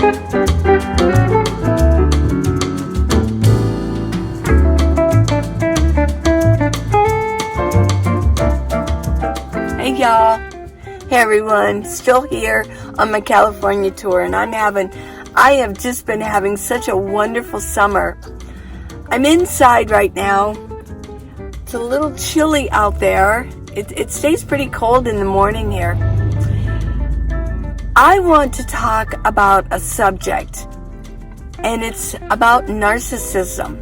Hey y'all, hey everyone, still here on my California tour, and I have just been having such a wonderful summer. I'm inside right now. It's a little chilly out there. It stays pretty cold in the morning here. I want to talk about a subject, and it's about narcissism.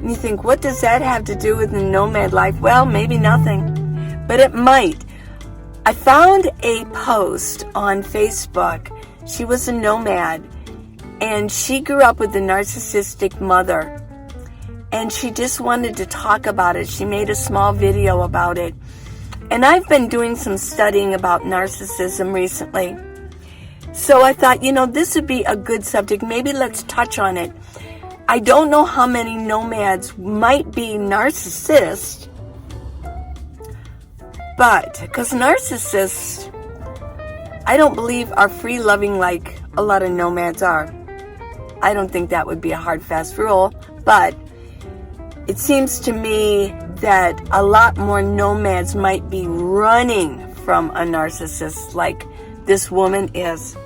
And you think, what does that have to do with the nomad life? Well, maybe nothing, but it might. I found a post on Facebook. She was a nomad, and she grew up with a narcissistic mother, and she just wanted to talk about it. She made a small video about it, and I've been doing some studying about narcissism recently, so I thought, this would be a good subject. Maybe let's touch on it. I don't know how many nomads might be narcissists, but because narcissists, I don't believe are free-loving like a lot of nomads are. I don't think that would be a hard, fast rule, but it seems to me that a lot more nomads might be running from a narcissist like this woman is.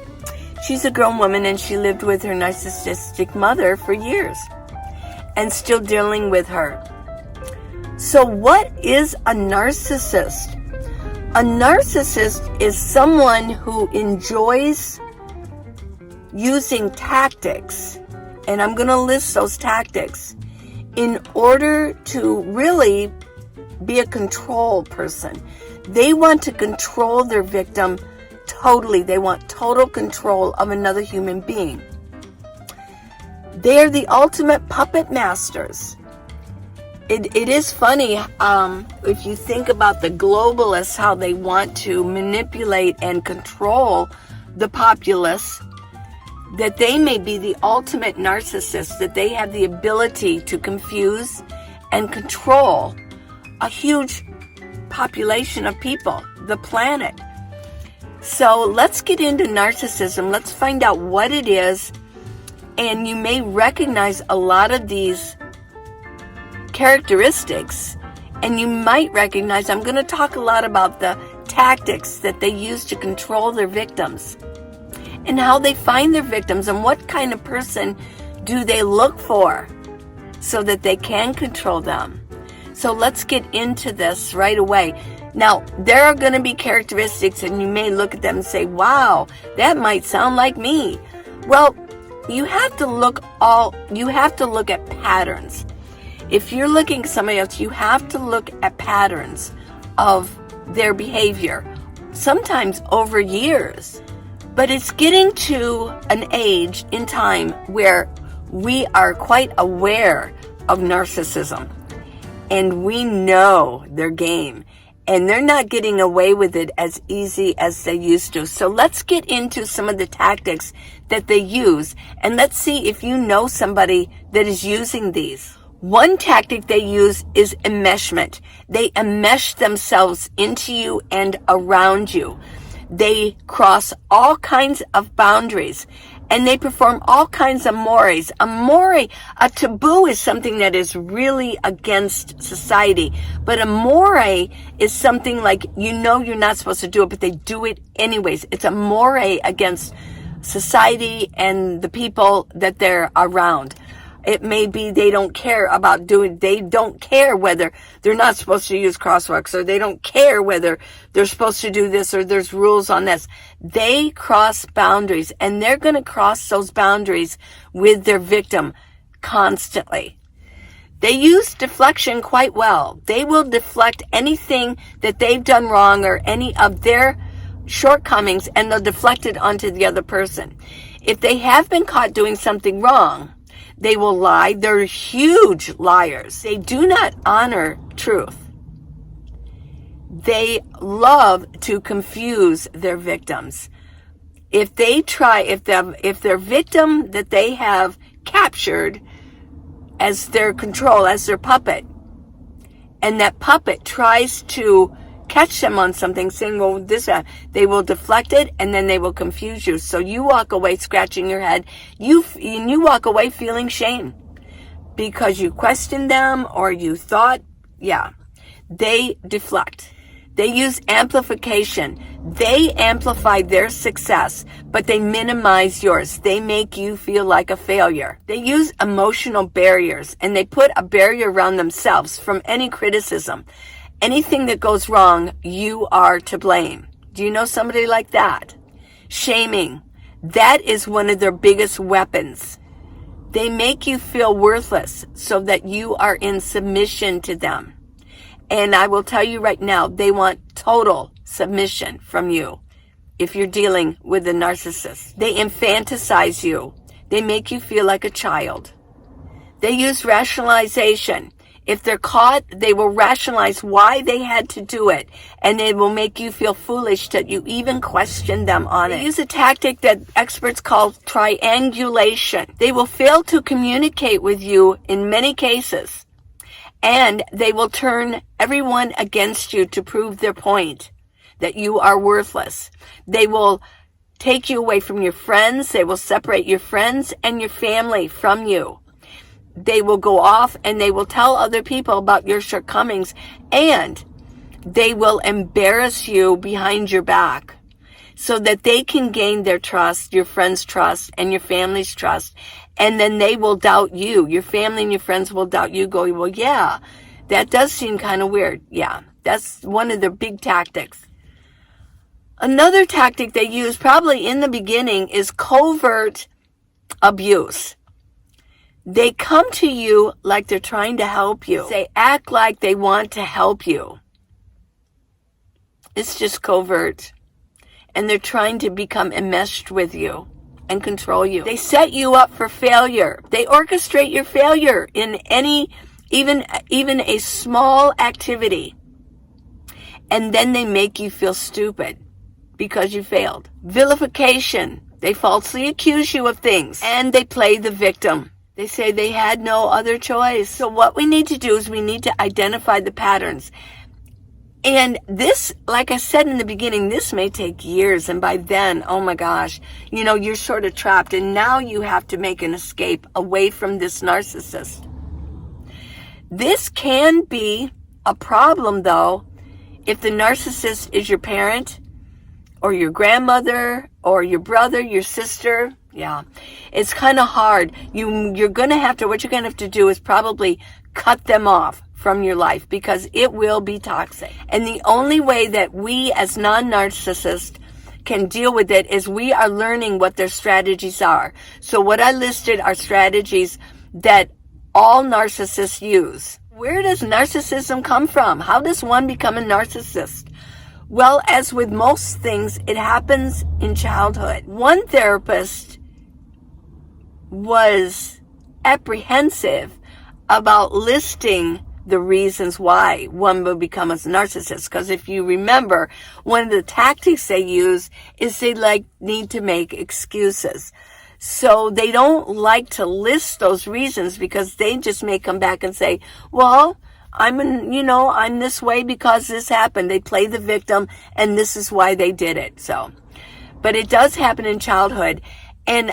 She's a grown woman, and she lived with her narcissistic mother for years and still dealing with her. So what is a narcissist? A narcissist is someone who enjoys using tactics, and I'm going to list those tactics, in order to really be a control person. They want to control their victim totally. They want total control of another human being. They are the ultimate puppet masters. It is funny if you think about the globalists, how they want to manipulate and control the populace, that they may be the ultimate narcissists, that they have the ability to confuse and control a huge population of people, the planet. So let's get into narcissism. Let's find out what it is, and you may recognize a lot of these characteristics, and you might recognize, I'm going to talk a lot about the tactics that they use to control their victims and how they find their victims and what kind of person do they look for so that they can control them. So let's get into this right away. Now, there are going to be characteristics, and you may look at them and say, wow, that might sound like me. Well, you have to look at patterns. If you're looking at somebody else, you have to look at patterns of their behavior, sometimes over years. But it's getting to an age in time where we are quite aware of narcissism, and we know their game, and they're not getting away with it as easy as they used to. So let's get into some of the tactics that they use, and let's see if you know somebody that is using these. One tactic they use is enmeshment. They enmesh themselves into you and around you. They cross all kinds of boundaries, and they perform all kinds of mores. A taboo is something that is really against society, but a more is something like, you're not supposed to do it, but they do it anyways. It's a more against society and the people that they're around. It may be they don't care whether they're not supposed to use crosswalks, or they don't care whether they're supposed to do this or there's rules on this. They cross boundaries, and they're going to cross those boundaries with their victim constantly. They use deflection quite well. They will deflect anything that they've done wrong or any of their shortcomings, and they'll deflect it onto the other person. If they have been caught doing something wrong, they will lie. They're huge liars. They do not honor truth. They love to confuse their victims. If their victim that they have captured as their control, as their puppet, and that puppet tries to catch them on something, saying, well, they will deflect it, and then they will confuse you. So you walk away scratching your head. You walk away feeling shame because you questioned them or you thought, they deflect. They use amplification. They amplify their success, but they minimize yours. They make you feel like a failure. They use emotional barriers, and they put a barrier around themselves from any criticism. Anything that goes wrong, you are to blame. Do you know somebody like that? Shaming. That is one of their biggest weapons. They make you feel worthless so that you are in submission to them. And I will tell you right now, they want total submission from you if you're dealing with a narcissist. They infantilize you. They make you feel like a child. They use rationalization. If they're caught, they will rationalize why they had to do it, and it will make you feel foolish that you even question them on it. They use a tactic that experts call triangulation. They will fail to communicate with you in many cases, and they will turn everyone against you to prove their point, that you are worthless. They will take you away from your friends. They will separate your friends and your family from you. They will go off and they will tell other people about your shortcomings, and they will embarrass you behind your back so that they can gain their trust, your friends' trust, and your family's trust. And then they will doubt you. Your family and your friends will doubt you, going, well, yeah, that does seem kind of weird. Yeah, that's one of their big tactics. Another tactic they use probably in the beginning is covert abuse. They come to you like they're trying to help you. They act like they want to help you. It's just covert. And they're trying to become enmeshed with you and control you. They set you up for failure. They orchestrate your failure in even a small activity. And then they make you feel stupid because you failed. Vilification. They falsely accuse you of things, and they play the victim. They say they had no other choice. So what we need to do is we need to identify the patterns. And this, like I said in the beginning, this may take years. And by then, oh my gosh, you're sort of trapped. And now you have to make an escape away from this narcissist. This can be a problem, though, if the narcissist is your parent or your grandmother or your brother, your sister. Yeah, it's kind of hard. What you're going to have to do is probably cut them off from your life because it will be toxic. And the only way that we as non-narcissists can deal with it is we are learning what their strategies are. So what I listed are strategies that all narcissists use. Where does narcissism come from? How does one become a narcissist? Well, as with most things, it happens in childhood. One therapist was apprehensive about listing the reasons why one will become a narcissist. Because if you remember, one of the tactics they use is they need to make excuses. So they don't like to list those reasons because they just may come back and say, well, I'm this way because this happened. They play the victim and this is why they did it. But it does happen in childhood. And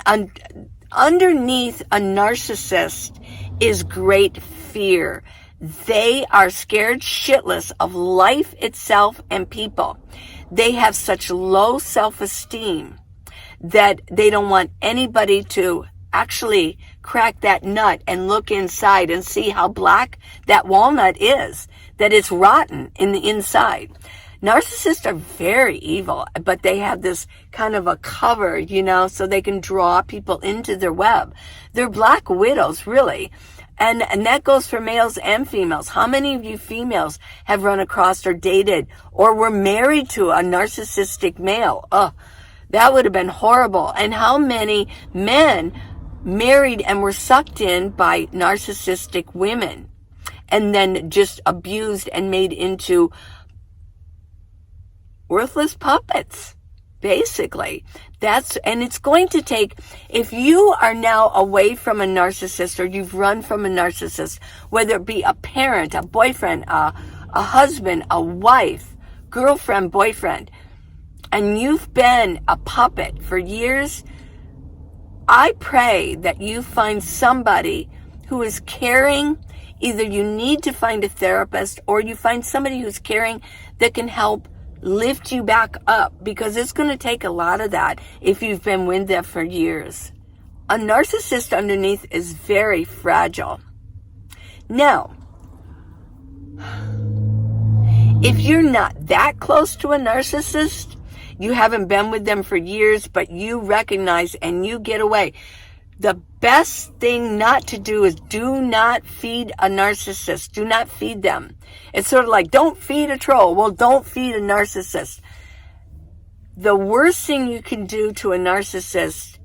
underneath a narcissist is great fear. They are scared shitless of life itself and people. They have such low self-esteem that they don't want anybody to actually crack that nut and look inside and see how black that walnut is, that it's rotten in the inside. Narcissists are very evil, but they have this kind of a cover, so they can draw people into their web. They're black widows, really. And that goes for males and females. How many of you females have run across or dated or were married to a narcissistic male? That would have been horrible. And how many men married and were sucked in by narcissistic women and then just abused and made into worthless puppets, basically. And it's going to take, if you are now away from a narcissist or you've run from a narcissist, whether it be a parent, a boyfriend, a husband, a wife, girlfriend, boyfriend, and you've been a puppet for years, I pray that you find somebody who is caring. Either you need to find a therapist, or you find somebody who's caring that can help lift you back up, because it's going to take a lot of that if you've been with them for years. A narcissist underneath is very fragile. Now, if you're not that close to a narcissist, you haven't been with them for years, but you recognize and you get away, the best thing not to do is do not feed a narcissist. Do not feed them. It's sort of like, don't feed a troll. Well, don't feed a narcissist. The worst thing you can do to a narcissist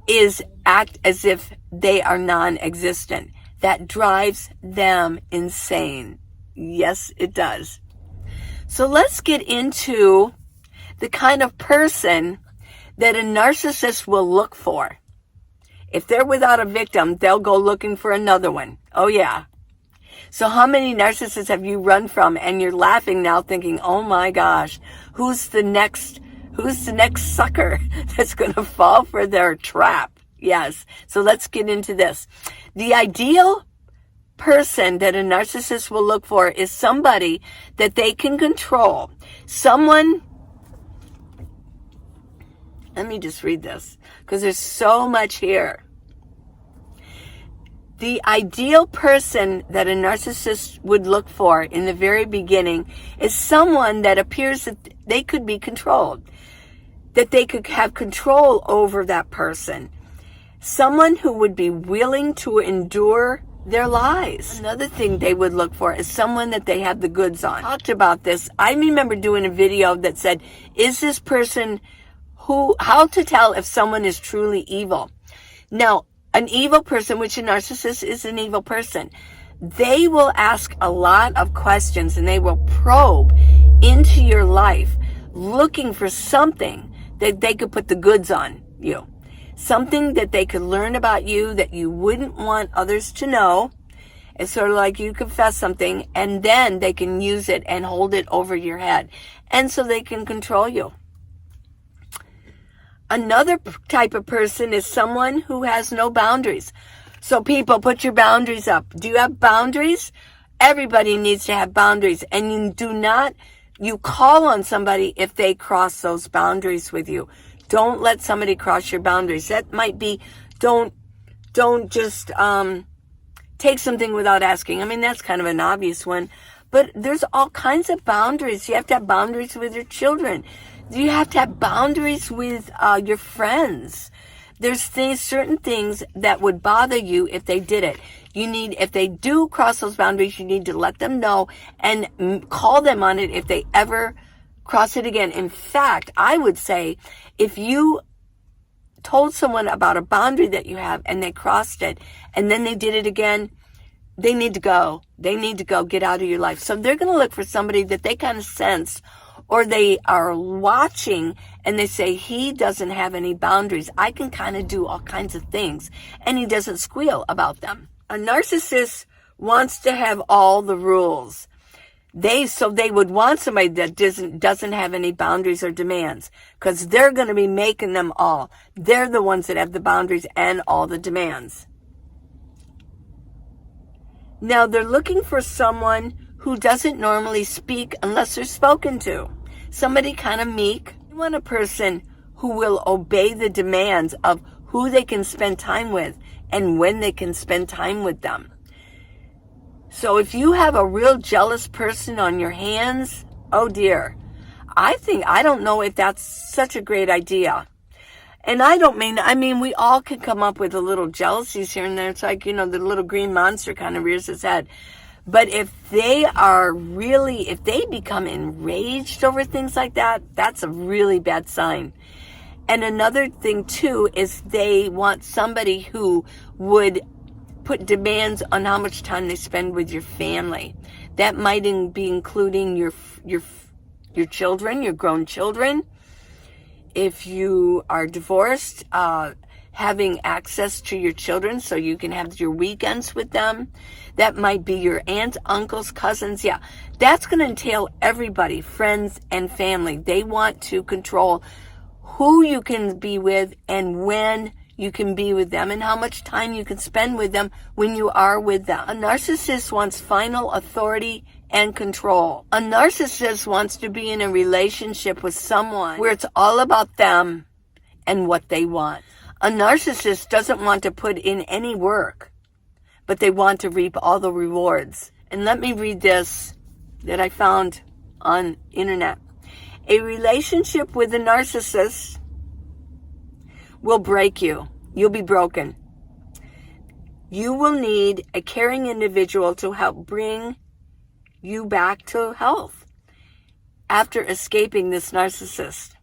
is act as if they are non-existent. That drives them insane. Yes, it does. So let's get into the kind of person that a narcissist will look for. If they're without a victim, they'll go looking for another one. Oh yeah. So how many narcissists have you run from, and you're laughing now thinking, oh my gosh, who's the next sucker that's going to fall for their trap? Yes. So let's get into this. The ideal person that a narcissist will look for is somebody that they can control. Someone, let me just read this because there's so much here. The ideal person that a narcissist would look for in the very beginning is someone that appears that they could be controlled, that they could have control over that person. Someone who would be willing to endure their lies. Another thing they would look for is someone that they have the goods on. I talked about this. I remember doing a video that said, is this person how to tell if someone is truly evil? Now, an evil person, which a narcissist is an evil person, they will ask a lot of questions and they will probe into your life looking for something that they could put the goods on you. Something that they could learn about you that you wouldn't want others to know. It's sort of like you confess something and then they can use it and hold it over your head. And so they can control you. Another type of person is someone who has no boundaries. So people, put your boundaries up. Do you have boundaries? Everybody needs to have boundaries. And you call on somebody if they cross those boundaries with you. Don't let somebody cross your boundaries. That might be, don't just take something without asking. I mean, that's kind of an obvious one. But there's all kinds of boundaries. You have to have boundaries with your children. You have to have boundaries with your friends. There's certain things that would bother you if they did it. If they do cross those boundaries, you need to let them know and call them on it if they ever cross it again. In fact, I would say if you told someone about a boundary that you have and they crossed it and then they did it again, they need to go. They need to go, get out of your life. So they're going to look for somebody that they kind of sense, or they are watching and they say, he doesn't have any boundaries. I can kind of do all kinds of things. And he doesn't squeal about them. A narcissist wants to have all the rules. They would want somebody that doesn't have any boundaries or demands, because they're going to be making them all. They're the ones that have the boundaries and all the demands. Now they're looking for someone who doesn't normally speak unless they're spoken to. Somebody kind of meek. You want a person who will obey the demands of who they can spend time with and when they can spend time with them. So if you have a real jealous person on your hands, oh dear, I don't know if that's such a great idea. And I mean, we all can come up with a little jealousies here and there. It's like, the little green monster kind of rears its head. But if they become enraged over things like that, that's a really bad sign. And another thing too is they want somebody who would put demands on how much time they spend with your family. That might be including your children, your grown children. If you are divorced, having access to your children so you can have your weekends with them. That might be your aunts, uncles, cousins. Yeah, that's going to entail everybody, friends and family. They want to control who you can be with and when you can be with them and how much time you can spend with them when you are with them. A narcissist wants final authority and control. A narcissist wants to be in a relationship with someone where it's all about them and what they want. A narcissist doesn't want to put in any work, but they want to reap all the rewards. And let me read this that I found on internet. A relationship with a narcissist will break you. You'll be broken. You will need a caring individual to help bring you back to health after escaping this narcissist.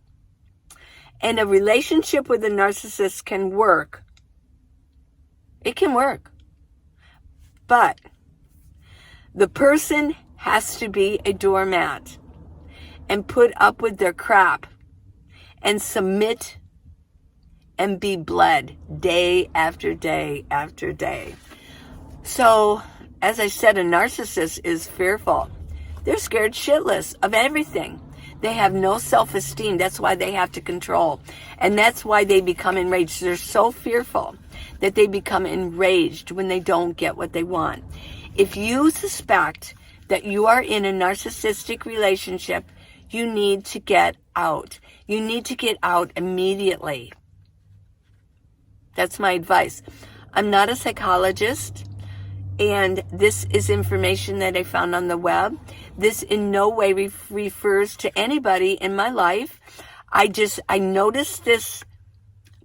And a relationship with a narcissist can work. It can work. But the person has to be a doormat and put up with their crap and submit and be bled day after day after day. So, as I said, a narcissist is fearful. They're scared shitless of everything. They have no self-esteem. That's why they have to control. And that's why they become enraged. They're so fearful that they become enraged when they don't get what they want. If you suspect that you are in a narcissistic relationship, you need to get out. You need to get out immediately. That's my advice. I'm not a psychologist, and this is information that I found on the web. This in no way refers to anybody in my life. I noticed this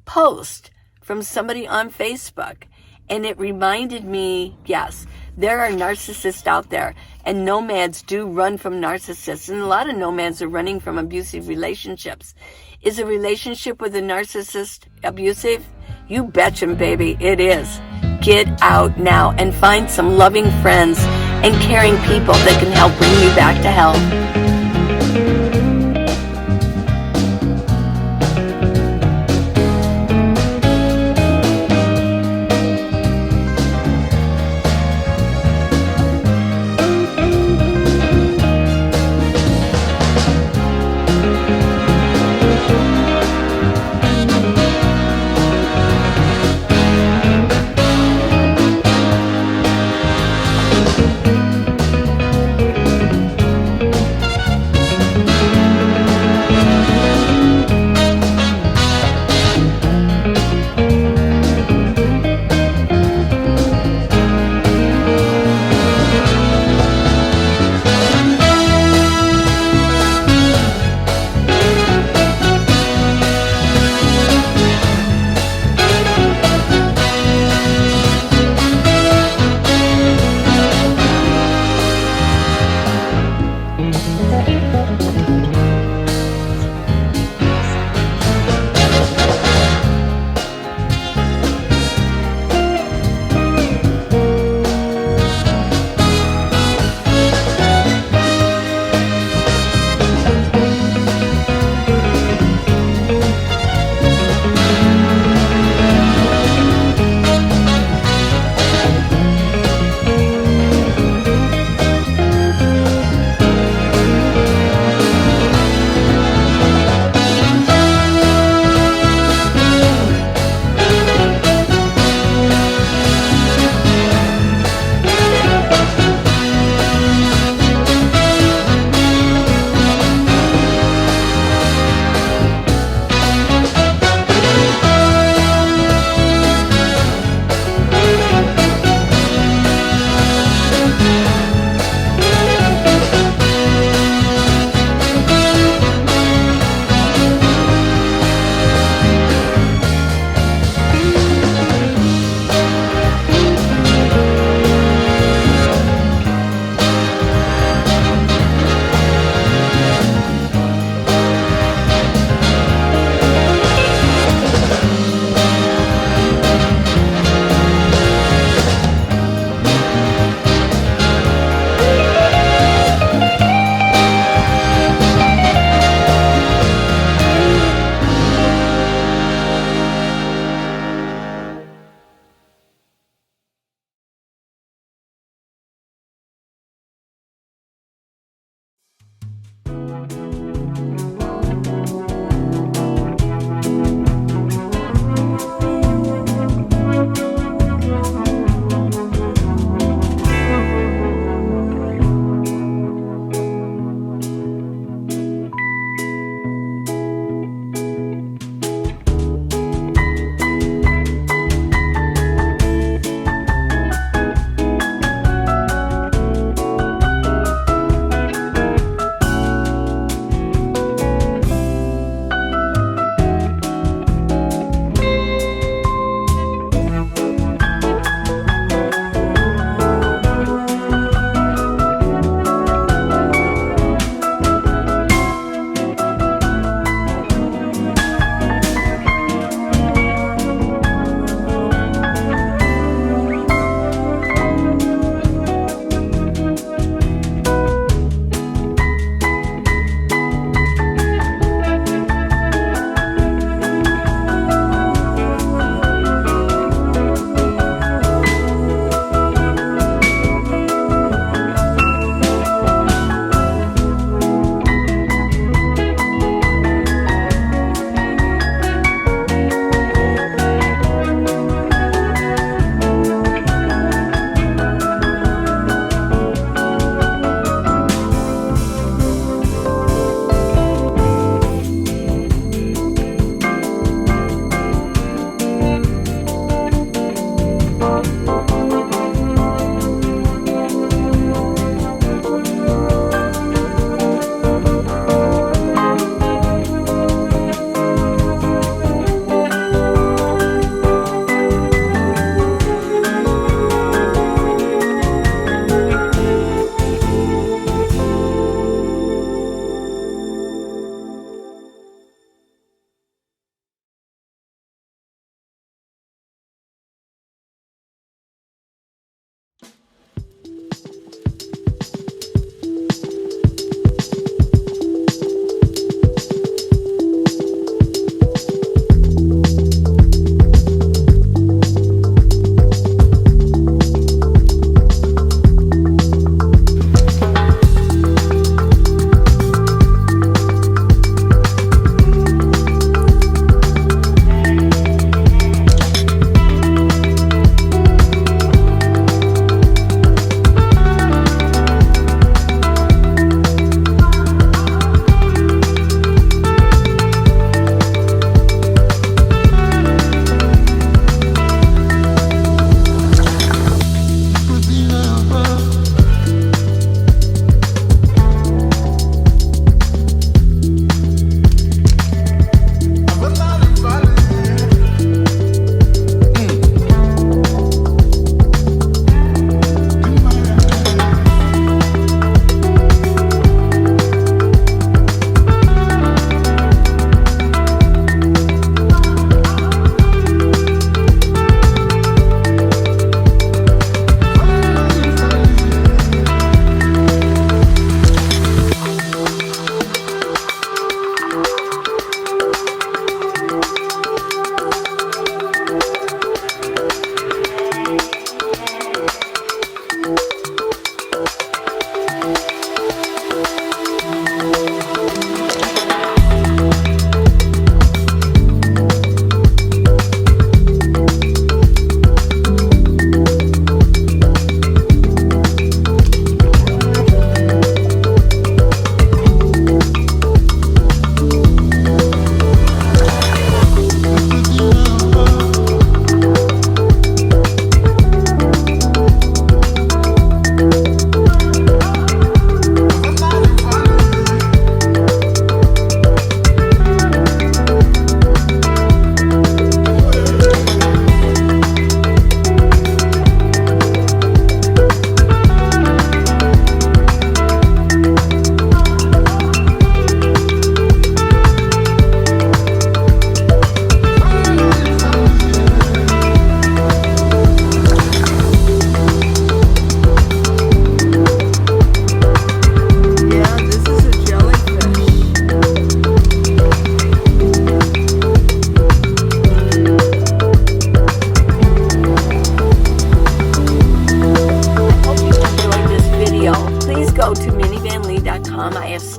post from somebody on Facebook, and it reminded me, yes, there are narcissists out there, and nomads do run from narcissists, and a lot of nomads are running from abusive relationships. Is a relationship with a narcissist abusive? You betcha, baby, it is. Get out now and find some loving friends and caring people that can help bring you back to health.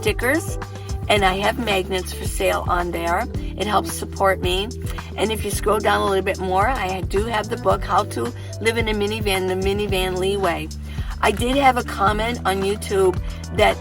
stickers, and I have magnets for sale on there. It helps support me. And if you scroll down a little bit more, I do have the book, How to Live in a Minivan, the Minivan Leeway. I did have a comment on YouTube that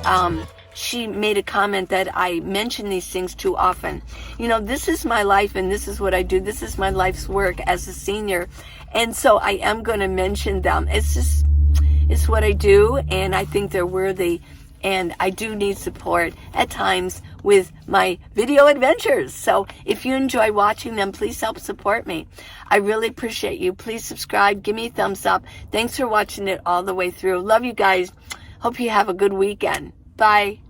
she made a comment that I mention these things too often. You know, this is my life and this is what I do. This is my life's work as a senior. And so I am going to mention them. It's what I do, and I think they're worthy. And I do need support at times with my video adventures. So if you enjoy watching them, please help support me. I really appreciate you. Please subscribe. Give me a thumbs up. Thanks for watching it all the way through. Love you guys. Hope you have a good weekend. Bye.